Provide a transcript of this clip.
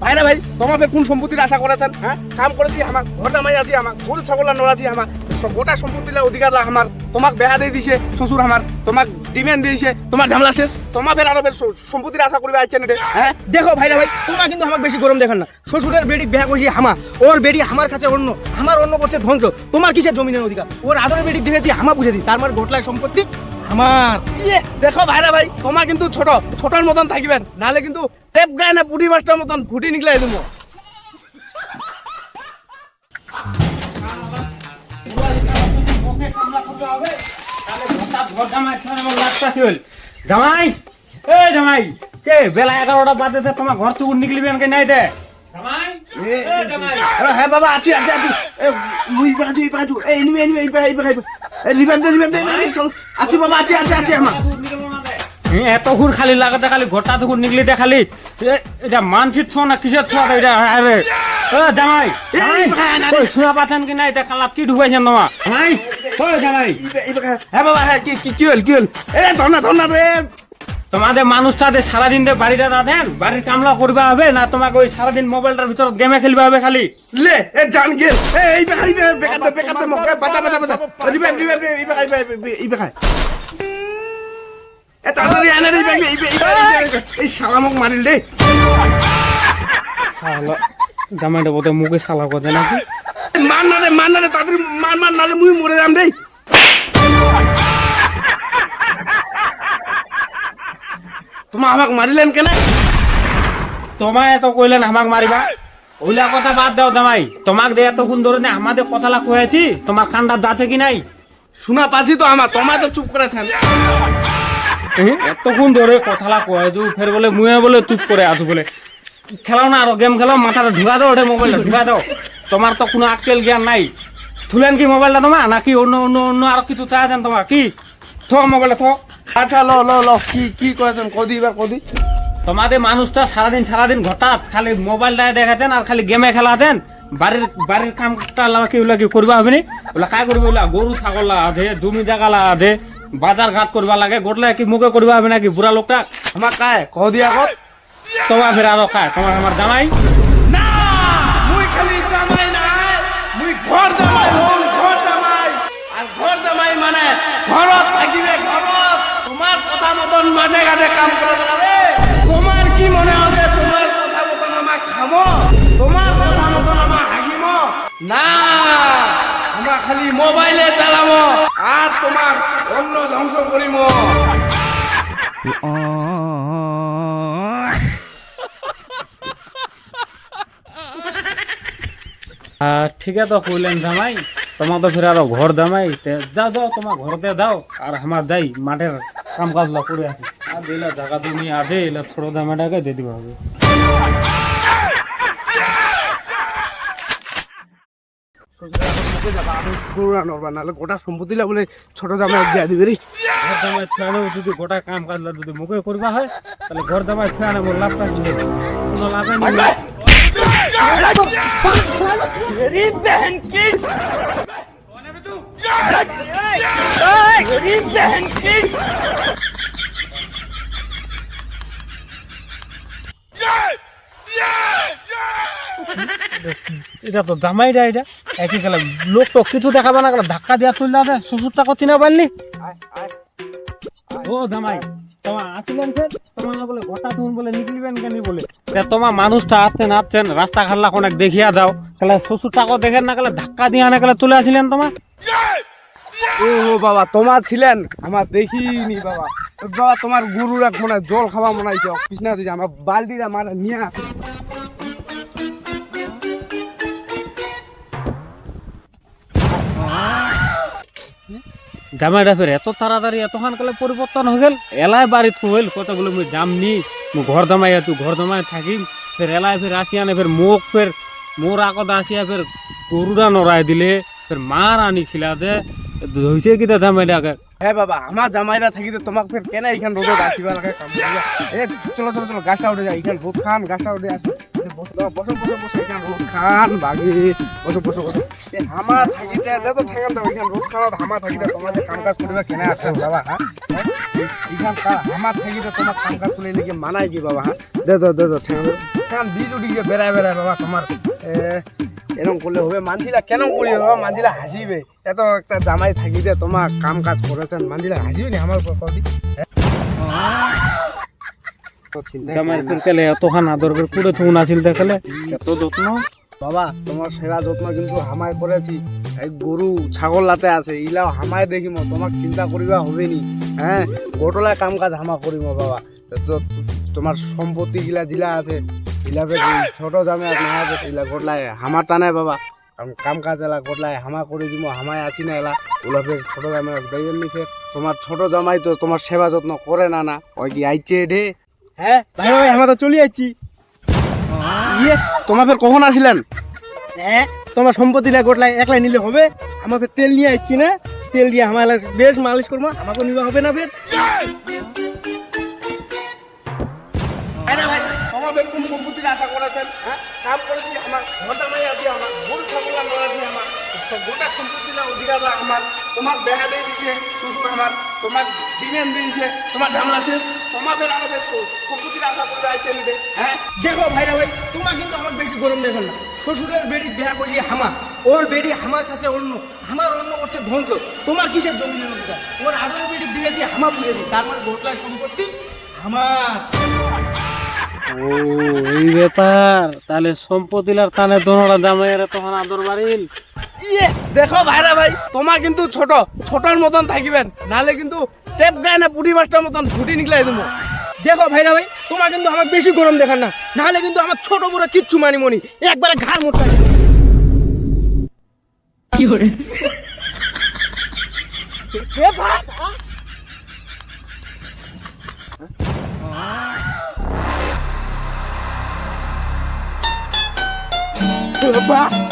ভাইরা ভাই তোমাকে কোন সম্পত্তির আশা করেছেন? হ্যাঁ, কাম করেছি আমার, ঘর জামাই আছে আমার, গরু ছাগল নড়াছি আমার, গোটা সম্পত্তির অধিকার আমার। তোমাক বেহা দিয়ে দিছে শ্বশুর আমার, তোমাক ডিমান্ড দিয়েছে, তোমার ঝামেলা শেষ, তোমার ফের আরো সম্পত্তির আশা করবে আইছেন রে। হ্যাঁ দেখো ভাইরা ভাই, তোমার কিন্তু আমাকে বেশি গরম দেখেন না। শ্বশুরের বেড়ি বেহা করছি হামা, ওর বেড়ি আমার কাছে অন্য, আমার অন্য করছে ধ্বংস। তোমার কিসের জমিনের অধিকার? ওর আদরের বেড়ি দেখেছি হামা বুঝেছি, তার মানে গোটলায় সম্পত্তি আমার। দেখো ভাইরা ভাই, তোমার কিন্তু ছোটর মতন থাকবেন, নাহলে কিন্তু টেপ গায়ে না পুটি মাছটার মতন ফুটি নিকলাই দেবো। জামাই জামাই কে বেলা 11টা বাজেছে, তোমার ঘর থেকে নিকলিবেন কে নাই দে জামাই? হ্যাঁ বাবা আছি আছি আছি, মুই বাজু বাজু এই নিবে নিবে এই বাই এই লিবেন দে চল আছি বাবা আছি আছি আছি আমার। এত ঘুর খালি লাগাতে খালি ঘরটা তো নিকলি দে খালি, এটা মানসিক ছ না কিসের ছ এটা? আরে জামাই শোনা পাচ্ছেন কি নাই? এটা খালাত কি ঢুকাইছেন তোমার? জামাই জামাই হ্যাঁ বাবা হ্যাঁ, কি হল এ ধরনা রে। তোমাদের মানুষটাতে সারাদিন বাড়িটা রাধেন, বাড়ির কামলা করবা হবে না? তোমাকে ওই সারাদিন মোবাইলটার ভিতর গেমে খেলবা হবে খালি? লে এ জান গেল এই বেকাতে মকে বাঁচা রিবে এই বেকাই এ তাড়াতাড়ি এনে রে এই শালামক মারিল রে। শালা জামাইটা বোধহয় মুখে শালা কথা নাকি? মার না রে তাড়াতাড়ি মার নালে মুই মরে যাম রে। তোমা আমাকে মারিলেন কেন? তোমায় এত কইলেন আমাকে মারিবা, ওইলা কথা বাদ দাও জামাই। তোমাক দিয়ে এতক্ষণ ধরে না আমাদের কথালা কয়েছি, তোমার কান্দার যাচ্ছে কি নাই? শোনা পাচ্ছি তো আমার, তোমায় তো চুপ করেছেন। এতক্ষণ ধরে কথালা কয়েছু, ফের বলে মুয়ে বলে চুপ করে আসু বলে। খেলাও না আরো গেম খেলাও, মাথাটা ঢুকা দাও, ওঠে মোবাইলটা ঢুকা দাও। তোমার তো কোনো আক্কেল জ্ঞান নাই। থুলেন কি মোবাইলটা তোমার, নাকি অন্য অন্য অন্য আরো কিছু চাইছেন তোমার? কি থ মোবাইলটা থ। আচ্ছা ল কি করেছেন কদি এবার কদি। তোমাদের মানুষটা সারাদিন হঠাৎ খালি মোবাইলটা দেখাচ্ছেন আর খালি গেমে খেলাতেন। বাড়ির কামটা কি করবা হবে নি? ওলা কাই করবে? ওলা গরু ছাগল আধে, জমি জায়গা আধে, বাজার ঘাট করবা লাগে, গোটলা কি মুখে করবা হবে নাকি? বুড়া লোকটা আমার কায় কদি আগত তোমার ফের আরো খায় তোমার আমার জামাই না। মুই খালি জামাই না, মুই ঘর জামাই হল, ঘর জামাই। আর ঘর জামাই মানে ঘরত থাকিবে, ঘরত তোমার কথা মতন মাঠে ঘাটে কাম করে বেড়াবে। তোমার কি মনে হবে তোমার কথা মতন আমার খামো, তোমার কথা মতন আমার হাগিম না? আমরা খালি মোবাইলে চালামো আর তোমার অন্য ধ্বংস করিম। ঠিক আছে তো কইলেন জামাই, তোমার তো ফের আরো ঘর জামাই। যাও তোমার ঘরতে যাও, আর আমার যাই মাঠের কাম কাজ করে আসি। আর দিলা জায়গা তুমি আধে এলা ছোট দামাটাকে দিয়ে দিবা হবে। গোটা সম্পত্তি বলে ছোট জামাই দিয়া দিবে রে। ঘর জামাই ছুয়ানো যদি গোটা কাম কাজ যদি মুখে করবা হয়, তাহলে ঘর জামাই ছুয়ানো মোর লাভটা কি? কোনো লাভে নেই। এটা তো জামাইটা, এটা একই গেল লোক তো কিছু দেখাবা না, ধাক্কা দিয়া চলে আসে। শ্বশুরটা করছি না পারলি? ও জামাই তোমার আসিলেন ফের, তোমার না বলে ঘটা তুমি বলে নিকলিবেন কেন বলে? তোমার মানুষটা আসছেন রাস্তা ঘাটলা অনেক দেখিয়া দাও, তাহলে শ্বশুরটাকে দেখেন না, গেলে ধাক্কা দিয়ে আনে গেলে চলে আসিলেন তোমার। ও বাবা তোমার ছিলেন, আমার দেখিনি বাবা। বাবা তোমার গরুর এক মনে জল খাওয়া মনে হয়েছে, কৃষ্ণা দিয়েছে আমার বালতিটা মারা নিয়ে। জামাইটা ফের এত তাড়াতাড়ি এতক্ষণ কালে পরিবর্তন হয়ে গেল। এলাই বাড়িত হইল কতগুলো মুই যামনি, মু ঘর জামাই ঘর জামাই থাকিম। ফের এলাই ফের আসিয়ানে ফের মোক ফের মোর আগত আসিয়া ফের গরুটা নড়াই দিলে, ফের মার আনি খিলা যে হয়েছে কি জামাইটাকে। হ্যাঁ বাবা আমার জামাইরা থাকিতে তোমাকে ফের কেন এইখান রোদত আসিবা লাগে? চলো গাছটা উঠে যায়, এইখান রোদ খান, গাছটা উঠে আসে। বসো এখান রোদ খান বাগি, বসো হামা থাকিতে তো ঠেকান দাও। এইখান রোদ খান হামা থাকিতে তোমাদের কাম কাজ করিবা কেন আসছে বাবা? হ্যাঁ এইখান হামা থাকিতে তোমার কাম কাজ করে নাকি মানায় কি বাবা? হ্যাঁ দে ঠেকান। এখন বীজ উঠি গিয়ে বেড়ায় বেড়ায় বাবা তোমার এরকম করলে হবে মানছিলা কেন করি বাবা মানছিলা হাসিবে এত একটা জামাই থাকি যে তোমার কাম কাজ করেছেন মানছিলা হাসিবে নি আমার প্রতি জামাই কেলে এতখান আদর করে পুরো থুন আছিল দেখালে এত যত্ন বাবা তোমার সেবা যত্ন কিন্তু হামায় করেছি এই গরু ছাগল লাতে আছে ইলাও হামায় দেখিম তোমাক চিন্তা করিবা হবে নি হ্যাঁ গোটলা কাম কাজ হামা করিম বাবা তো তোমার সম্পত্তি গিলা জিলা আছে ইলাবে ছোট জামে না আছে ইলা গোটলায় হামা টানে বাবা কারণ কাম কাজ এলা গোটলায় হামা করে দিব হামায় আছি না এলা ওলা ফের ছোট জামে দেবেন নি ফের তোমার ছোট জামাই তো তোমার সেবা যত্ন করে না না ওই কি আইছে ঢে হ্যাঁ ভাই ভাই আমরা তো চলে যাচ্ছি ইয়ে তোমার ফের কখন আসিলেন হ্যাঁ তোমার সম্পত্তিটা গোটলাই একলাই নিলে হবে আমার ফের তেল নিয়ে আসছি না তেল দিয়ে আমার বেশ মালিশ করবো আমাকে নিবা হবে না ফের আমার ফের কোন সম্পত্তির আশা করেছেন হ্যাঁ কাম করেছি আমার ঘর জামাই আছে আমার গরু ছাগল আছে আমার গোটা সম্পত্তিটা অধিকার আমার তোমার বেহা দিয়ে দিছে শ্বশুর আমার তোমার ডিমেন্ড দিয়েছে তোমার ঝামেলা শেষ তোমার ফের আরো ফের সম্পত্তির আশা করবে আইছে নিবে হ্যাঁ দেখো ভাইরা ভাই তোমার কিন্তু আমার বেশি গরম দেখেন না শ্বশুরের বেড়ি বেহা করছি হামা ওর বেড়ি আমার কাছে অন্য আমার অন্য করছে ধ্বংস তোমার কিসের জমিনের অধিকার ওর আদর বেড়ি দিয়েছি হামা বুঝেছি তারপরে গোটলার সম্পত্তি আমার ও এই ব্যাপার তাহলে সম্পত্তিলার টানে দোনোটা জামাইয়ের তখন আদর বাড়িল ইয়ে দেখো ভাইরা ভাই তোমার কিন্তু ছোট ছোটর মতন থাকিবেন নাহলে কিন্তু টেপ গায়ে না পুঁটি মাছটার মতন ফুটি নিকলাই দেবো দেখো ভাইরা ভাই তোমার কিন্তু আমাকে বেশি গরম দেখান না নাহলে কিন্তু আমার ছোট বড় কিচ্ছু মানিমনি একবারে ঘাড় মোটা কি করে বাবা